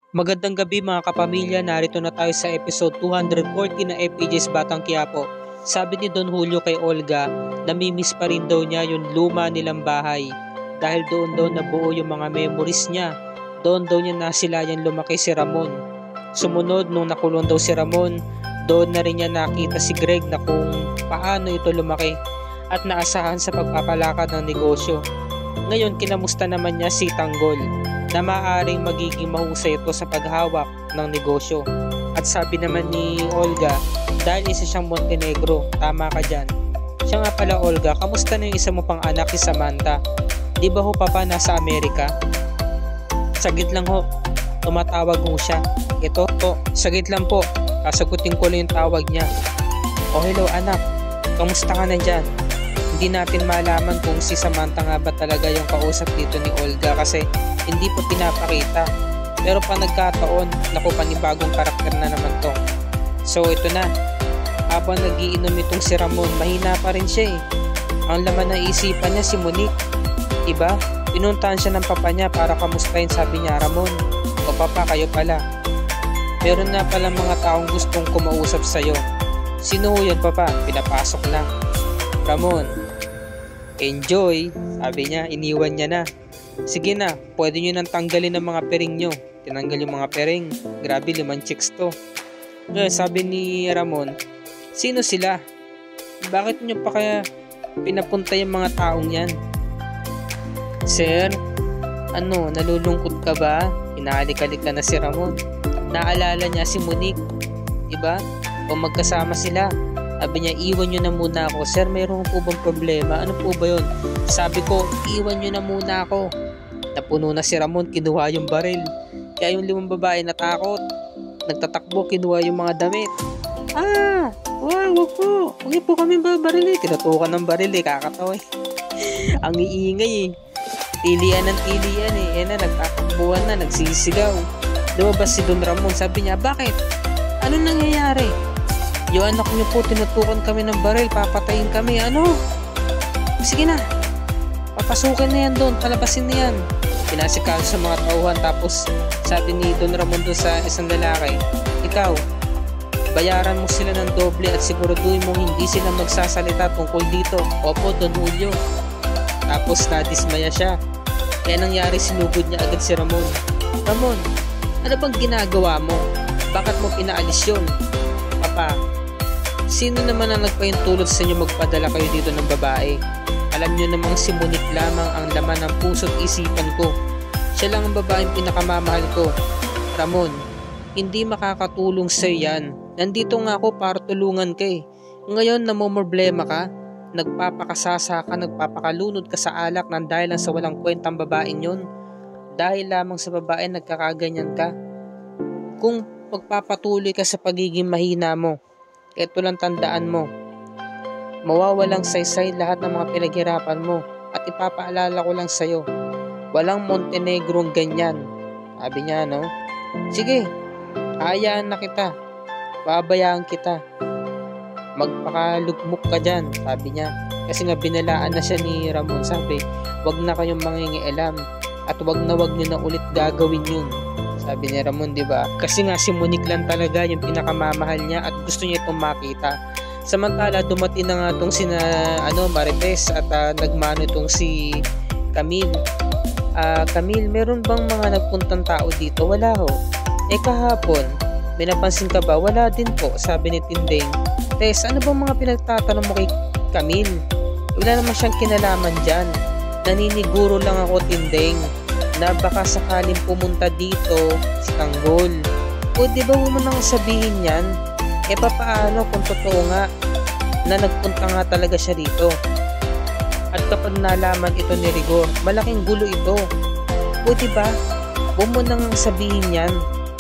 Magandang gabi mga kapamilya, narito na tayo sa episode 240 na FPJ's Batang Quiapo. Sabi ni Don Julio kay Olga, namimiss pa rin daw niya yung luma nilang bahay. Dahil doon daw nabuo yung mga memories niya. Doon daw niya nasilayan lumaki si Ramon. Sumunod nung nakulong daw si Ramon, doon na rin niya nakita si Greg na kung paano ito lumaki at naasahan sa pagpapalakad ng negosyo. Ngayon kinamusta naman niya si Tanggol na maaaring magiging mahusay ito sa paghawak ng negosyo. At sabi naman ni Olga, dahil isa siyang Montenegro, tama ka dyan. Siya nga pala Olga, kamusta na yung isa mo pang anak si Samantha? Di ba ho papa nasa Amerika? Saglit lang ho, tumatawag ho siya. Ito po, saglit lang po, kasagutin ko lang yung tawag niya. Oh hello anak, kamusta ka na dyan? Hindi natin malaman kung si Samantha nga ba talaga yung kausap dito ni Olga kasi hindi pa pinapakita. Pero pa nagkataon, naku panibagong karakter na naman to. So ito na, habang nagiinom itong si Ramon, mahina pa rin siya eh. Ang laman ng isipan niya si Monique. Diba? Pinuntahan siya ng papa niya para kamustahin, sabi niya, Ramon, o papa kayo pala. Meron nga pala mga taong gustong kumausap sa'yo. Sino ho yun papa? Pinapasok na. Ramon, enjoy, sabi niya, iniwan niya na. Sige na, pwede nyo nang tanggalin ang mga pering nyo. Tinanggal yung mga pering. Grabe, 5 chicks to. Ngayon, sabi ni Ramon, sino sila? Bakit nyo pa kaya pinapunta yung mga taong yan? Sir, ano, nalulungkot ka ba? Hinahalik-halik ka na si Ramon. Naalala niya si Monique, diba? O magkasama sila. Sabi niya, iwan nyo na muna ako. Sir, mayroon po bang problema? Ano po ba yun? Sabi ko, iwan nyo na muna ako. Napuno na si Ramon, kinuha yung baril. Kaya yung 5 babae natakot. Nagtatakbo, kinuha yung mga damit. Wag po. Huwag po kami babaril eh. Tinutukan ng baril eh, kakatawa eh. Ang iingay eh. Tilian ng tilian eh. Na, nagtatakbuhan na, nagsisigaw. Lumabas si Don Ramon, sabi niya, bakit? Ano nangyayari? Yung anak niyo po, tinutukan kami ng baril, papatayin kami, ano? Sige na, papasukin na yan doon, palabasin na yan. Pinasikaso sa mga tauhan, tapos sabi ni Don Ramon doon sa isang lalaki, ikaw, bayaran mo sila ng doble at siguraduhin mo hindi sila magsasalita tungkol dito. Opo, Don Julio. Tapos nadismaya siya. Kaya nangyari, sinugod niya agad si Ramon. Ramon, ano bang ginagawa mo? Bakit mo pinaalis yun? Papa, sino naman ang nagpahintulot sa inyo magpadala kayo dito ng babae? Alam nyo namang si Monique lamang ang laman ng puso't isipan ko. Siya lang ang babaeng pinakamamahal ko. Ramon, hindi makakatulong sa'yo yan. Nandito nga ako para tulungan ka eh. Ngayon namomroblema ka, nagpapakasasa ka, nagpapakalunod ka sa alak nang dahil lang sa walang kwentang babaeng yun. Dahil lamang sa babae nagkakaganyan ka. Kung magpapatuloy ka sa pagiging mahina mo, ito lang tandaan mo, mawawalang saysay lahat ng mga pinaghirapan mo at ipapaalala ko lang sa'yo, walang Montenegro ganyan. Sabi niya, no? Sige, hayaan na kita, babayaan kita, magpakalugmok ka dyan, sabi niya. Kasi nga binalaan na siya ni Ramon, sabi, wag na kayong mangingialam at wag nyo na ulit gagawin yun. Sabi ni Ramon, di ba? Kasi nga si Monique lang talaga yung pinakamamahal niya at gusto niya itong makita. Samantala, dumating na nga itong sina Marites at nagmano itong si Camille. Camille, meron bang mga nagpuntang tao dito? Wala ho. Kahapon, may napansin ka ba? Wala din po, sabi ni Tindeng. Tess, ano bang mga pinagtatanong mo kay Camille? Wala naman siyang kinalaman dyan. Naniniguro lang ako, Tindeng, na baka sakaling pumunta dito si Tanggol. O di ba mo nang sabihin yan? Papaano kung totoo nga na nagpunta nga talaga siya dito? At kapag nalaman ito ni Rigor, malaking gulo ito. O di ba? Huwag mo nang sabihin yan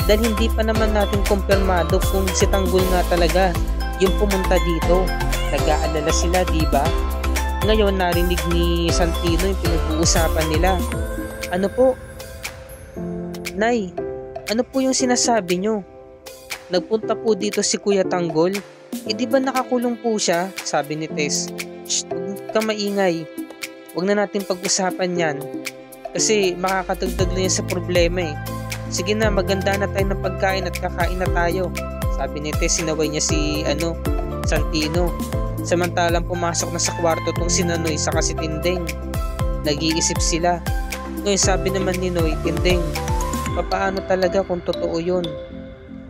dahil hindi pa naman natin kumpirmado kung si Tanggol nga talaga yung pumunta dito. Nag-aalala sila, di ba? Ngayon narinig ni Santino yung pinag-uusapan nila. Ano po? Nay, ano po yung sinasabi nyo? Nagpunta po dito si Kuya Tanggol? Di ba nakakulong po siya? Sabi ni Tess. Shh, huwag kang maingay. Huwag na natin pag-usapan yan. Kasi makakatagdag lang yan sa problema eh. Sige na, maganda na tayo ng pagkain at kakain na tayo. Sabi ni Tess, sinaway niya si Santino. Samantalang pumasok na sa kwarto tong si Nanoy saka si Tindeng. Nag-iisip sila. Ngayon sabi naman ni Noy, Tindeng, papaano talaga kung totoo yun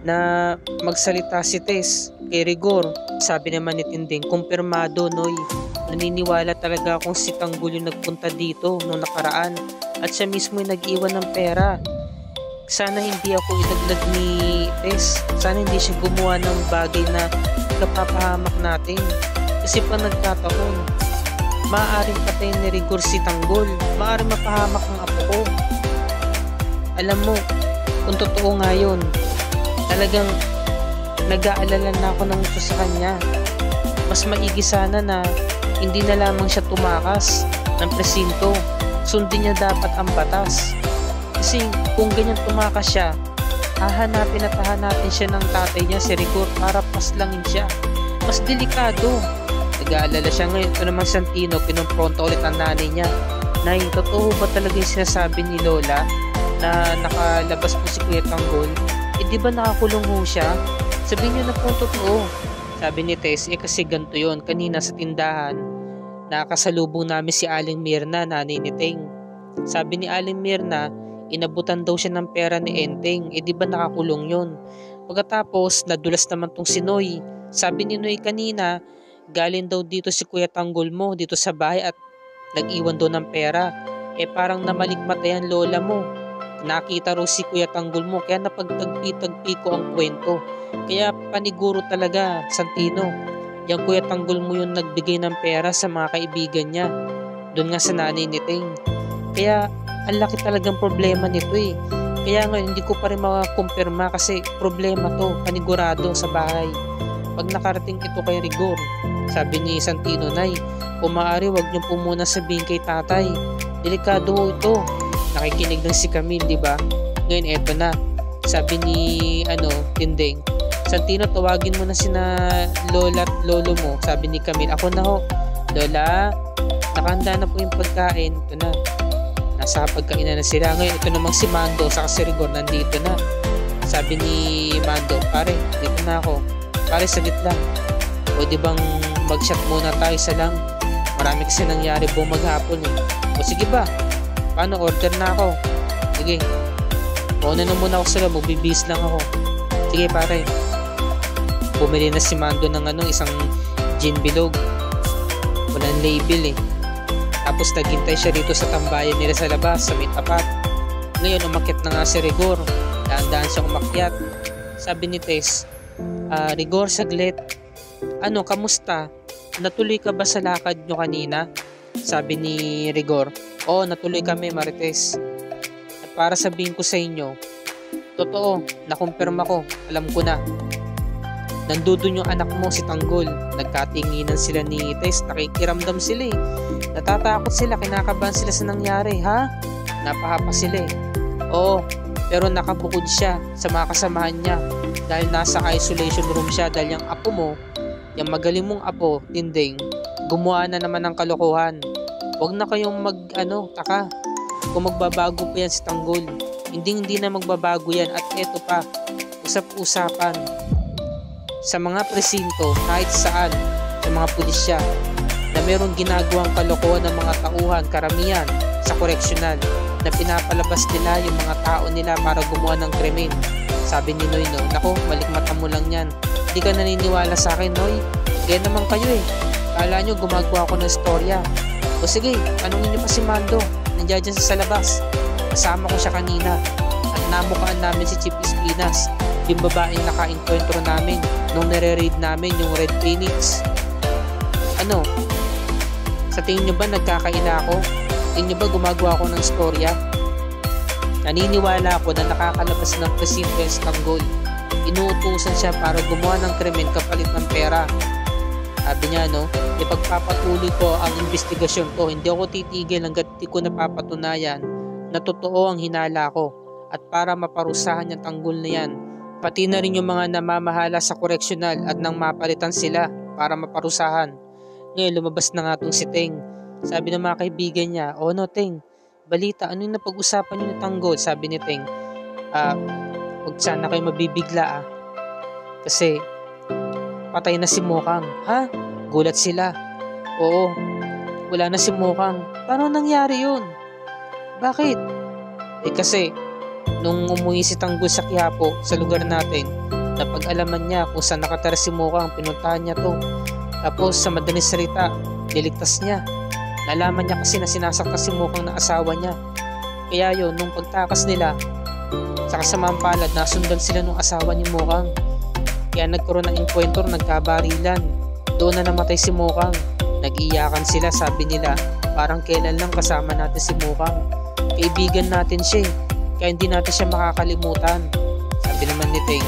na magsalita si Tess kay Rigor? Sabi naman ni Tindeng, kumpirmado Noy. Naniniwala talaga akong si Tanggol yung nagpunta dito nung nakaraan at siya mismo yung nag-iwan ng pera. Sana hindi ako ilaglag ni Tess. Sana hindi siya gumawa ng bagay na kapapahamak natin. Kasi pa nagkataon, maaaring patayin ni Rigor si Tanggol. Maaaring mapahamak ang apo ko. Alam mo, kung totoo nga yun, talagang nag-aalala na ako ng gusto sa kanya. Mas maigi sana na hindi na lamang siya tumakas ng presinto. Sundin niya dapat ang batas. Kasi kung ganyan tumakas siya, hahanapin siya ng tatay niya si Rigor para paslangin siya. Mas delikado. Nag-aalala siya ngayon. Ito naman Santino, pinumpronto ulit ang nanay niya. Nay, totoo ba talaga yung sinasabi ni Lola na nakalabas po si Kuya Tanggol? Di ba nakakulong ho siya? Sabihin niyo na po totoo. Sabi ni Tess, kasi ganito yun. Kanina sa tindahan, nakasalubong namin si Aling Mirna, nanay ni Teng. Sabi ni Aling Mirna, inabutan daw siya ng pera ni Enteng. Di ba nakakulong yun? Pagkatapos, nadulas naman tong si Noy. Sabi ni Noy kanina, galing daw dito si Kuya Tanggol mo dito sa bahay at nag-iwan daw ng pera. Parang namalikmata yan lola mo. Nakita raw si Kuya Tanggol mo kaya napagtagpi-tagpi ko ang kwento. Kaya paniguro talaga, Santino. Yung Kuya Tanggol mo yung nagbigay ng pera sa mga kaibigan niya. Doon nga sa nanay ni Teng. Kaya ang laki talagang problema nito eh. Kaya nga hindi ko pa rin makakumpirma kasi problema to, panigurado sa bahay. Pag nakarating ito kay Rigor, sabi ni Santino, Nay, kung maaari wag niyo po muna sabihin kay tatay. Delikado ho ito. Nakikinig lang si Camille, di ba? Ngayon eto na. Sabi ni Tindeng, Santino, tawagin mo na sina Lola at Lolo mo. Sabi ni Camille, ako na ho. Lola, nakahanda na po yung pagkain. Ito na. Nasa pagkainan na sila. Ngayon ito namang si Mando sa si Rigor nandito na. Sabi ni Mando, pare, dito na ako. Pare, saglit lang. Pwede bang mag-shot muna tayo sa lang? Marami kasi nangyari buong maghapon eh. O sige ba? Paano? Order na ako. Sige. Mauna na muna ako sa lang. Magbibis lang ako. Sige pare. Bumili na si Mando ng isang gin bilog. Walang label eh. Tapos naghintay siya dito sa tambayan nila sa labas, sa may tapat. Ngayon umakyat na nga si Rigor. Daan-daan siyang umakyat. Sabi ni Tess, Rigor, saglit. Kamusta? Natuloy ka ba sa lakad nyo kanina? Sabi ni Rigor, oo, natuloy kami, Marites. At para sabihin ko sa inyo, totoo, nakumpirma ko, alam ko na. Nandudun yung anak mo si Tanggol. Nagkatinginan sila ni Tess, nakikiramdam sila eh. Natatakot sila, kinakabahan sila sa nangyari, ha? Napahapa sila eh. Oo, pero nakabukod siya sa mga kasamahan niya dahil nasa isolation room siya dahil yung apo mo, yung magaling mong apo, Tindeng, gumawa na naman ng kalokohan. Huwag na kayong taka. Kung magbabago pa yan si Tanggol, hindi na magbabago yan. At eto pa, usap-usapan sa mga presinto, kahit saan, sa mga pulisya, na merong ginagawang kalokohan ng mga tauhan, karamihan, sa koreksyonal, na pinapalabas nila yung mga tao nila para gumawa ng krimen. Sabi ni Noy, no, naku, malikmata mo lang yan. Hindi ka naniniwala sa akin, Noy. Kaya naman kayo eh. Kala nyo gumagawa ako ng storya. O sige, tanungin nyo pa si Mando. Nandiyan dyan sa labas. Kasama ko siya kanina. At namukaan namin si Chief Espinas, yung babaeng naka-encuentro namin nung nare-raid namin yung Red Phoenix. Sa tingin nyo ba nagkakaila ako? Tingin nyo ba gumagawa ako ng storya? Naniniwala ako na nakakalabas ng presinto yung Tanggol. Inuutusan siya para gumawa ng krimen kapalit ng pera. Sabi niya, ipagpapatuloy ko ang investigasyon ko. Hindi ako titigil hanggat di ko napapatunayan na totoo ang hinala ko. At para maparusahan yung Tanggol na yan, pati na rin yung mga namamahala sa koreksyonal at nang mapalitan sila para maparusahan. Ngayon lumabas na nga itong si Teng. Sabi ng mga kaibigan niya, Teng, balita, ano yung napag-usapan niyo ni Tanggol? Sabi ni Teng, Ah, Huwag sana kayo mabibigla Kasi patay na si Mokang. Ha? Gulat sila. Oo, wala na si Mokang. Paano nangyari yun? Bakit? Kasi nung umuwi si Tanggol sa Quiapo, sa lugar natin, napag-alaman niya kung saan nakatira si Mokang, pinuntahan niya to. Tapos sa madaling salita, niligtas niya. Nalaman niya kasi na sinasaktan si Mokang na asawa niya. Kaya yun, nung pagtakas nila, sa kasamaang palad, nasundan sila nung asawa ni Mokang. Kaya nagkaroon ng encounter, nagkabarilan. Doon na namatay si Mokang. Nag-iyakan sila, sabi nila, parang kailan lang kasama natin si Mokang. Kaibigan natin siya kaya hindi natin siya makakalimutan. Sabi naman ni Teng,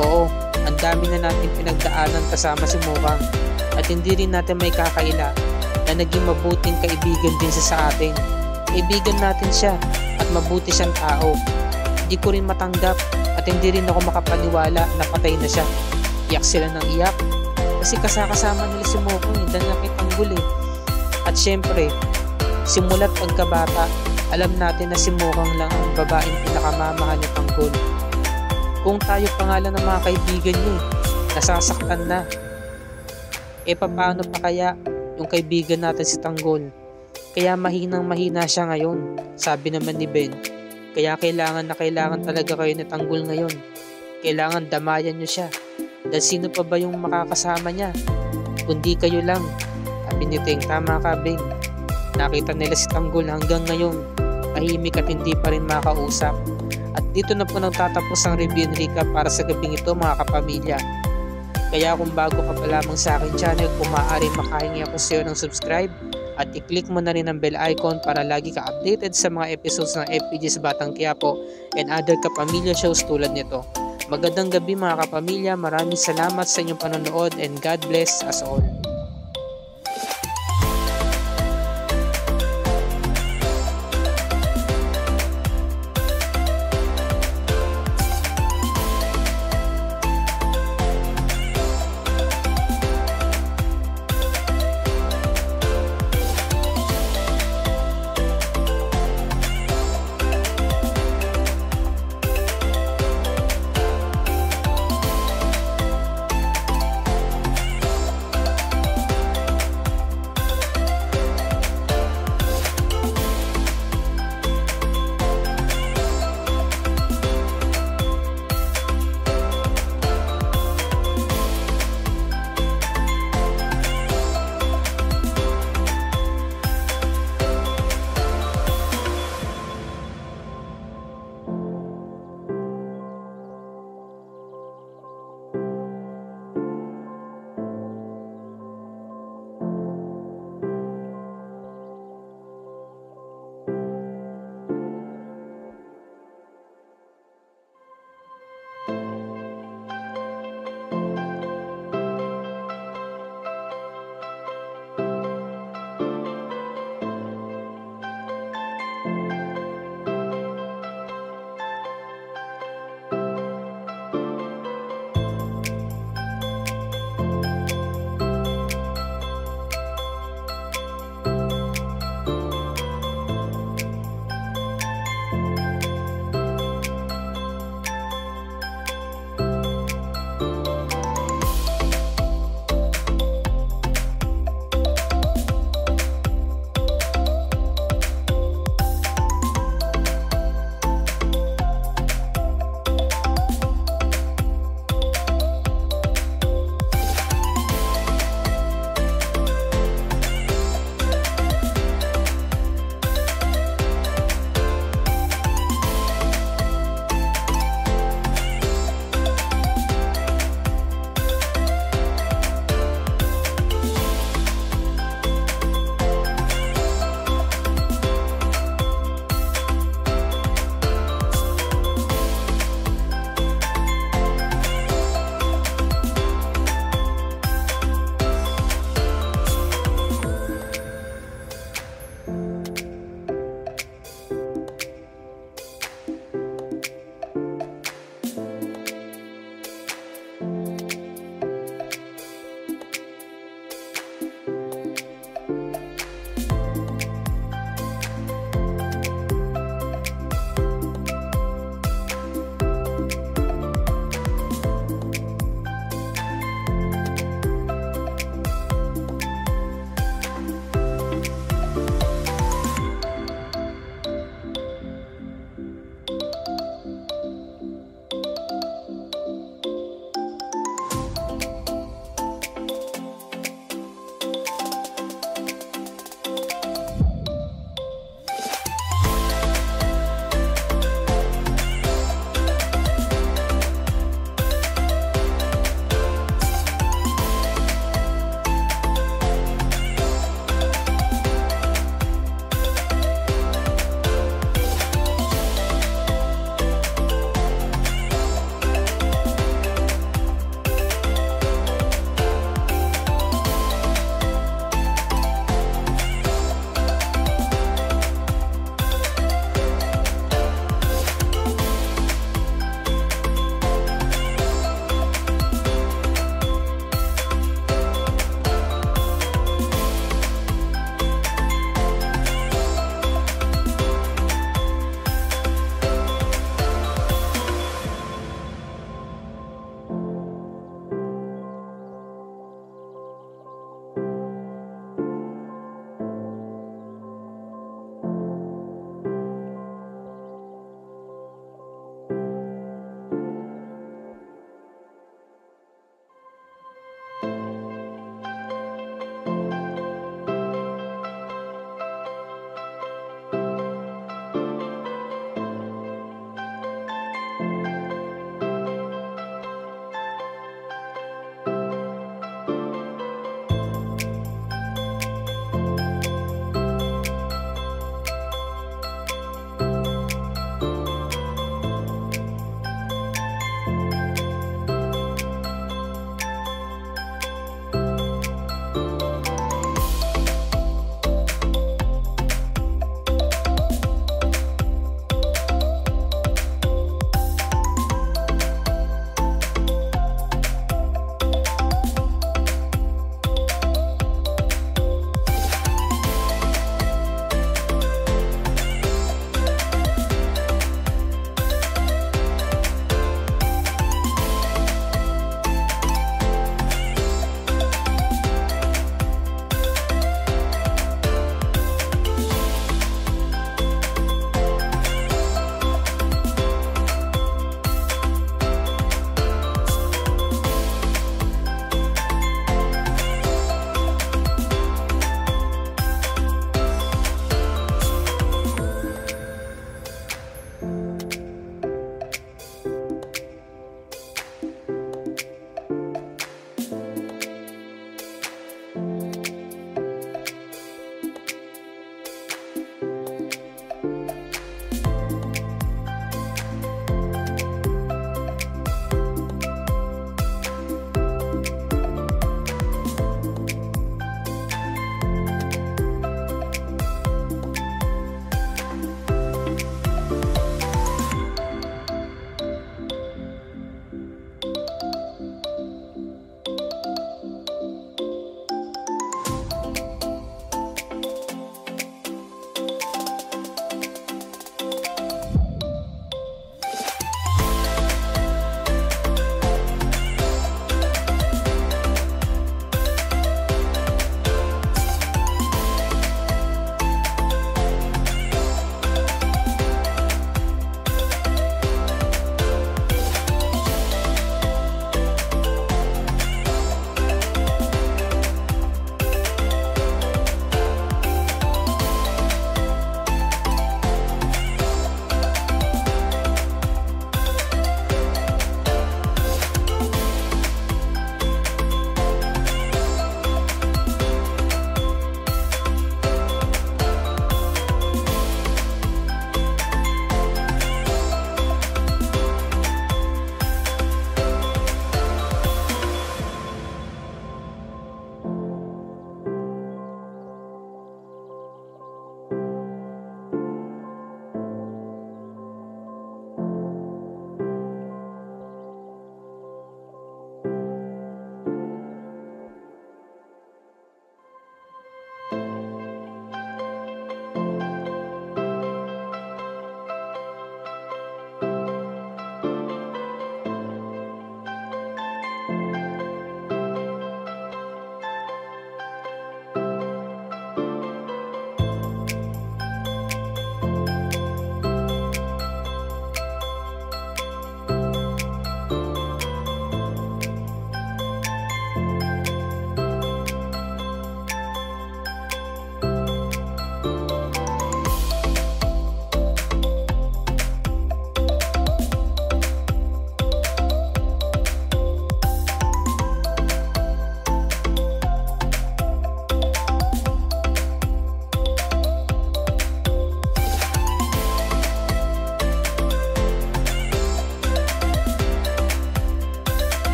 oo, ang dami na natin pinagdaanan kasama si Mokang at hindi rin natin may kakaila na naging mabuting kaibigan din siya sa atin. Kaibigan natin siya at mabuti siyang tao. Hindi ko rin matanggap at hindi rin ako makapaniwala na patay na siya. Iyak sila ng iyak kasi kasama nila si Mokang dahil na kay Tanggol At syempre, simula't pagkabata, alam natin na si Mokang lang ang babaeng pinakamamahal ni Tanggol. Kung tayo pangalan ng mga kaibigan niya nasasaktan na, paano pa kaya yung kaibigan natin si Tanggol? Kaya mahina siya ngayon, sabi naman ni Ben. Kaya kailangan talaga kayo ni Tanggol ngayon. Kailangan damayan nyo siya. Dahil sino pa ba yung makakasama niya? Kundi kayo lang. Sabi ni Teng, tama ka Ben. Nakita nila si Tanggol hanggang ngayon. Tahimik at hindi pa rin makausap. At dito na po nagtatapos ang review and recap para sa gabing ito mga kapamilya. Kaya kung bago ka pa lamang sa akin channel, kung maaari makahingi ako sa iyo ng subscribe at i-click mo na rin ang bell icon para lagi ka updated sa mga episodes ng FPJ's Batang Quiapo and other kapamilya shows tulad nito. Magandang gabi mga kapamilya, maraming salamat sa inyong panonood and God bless us all.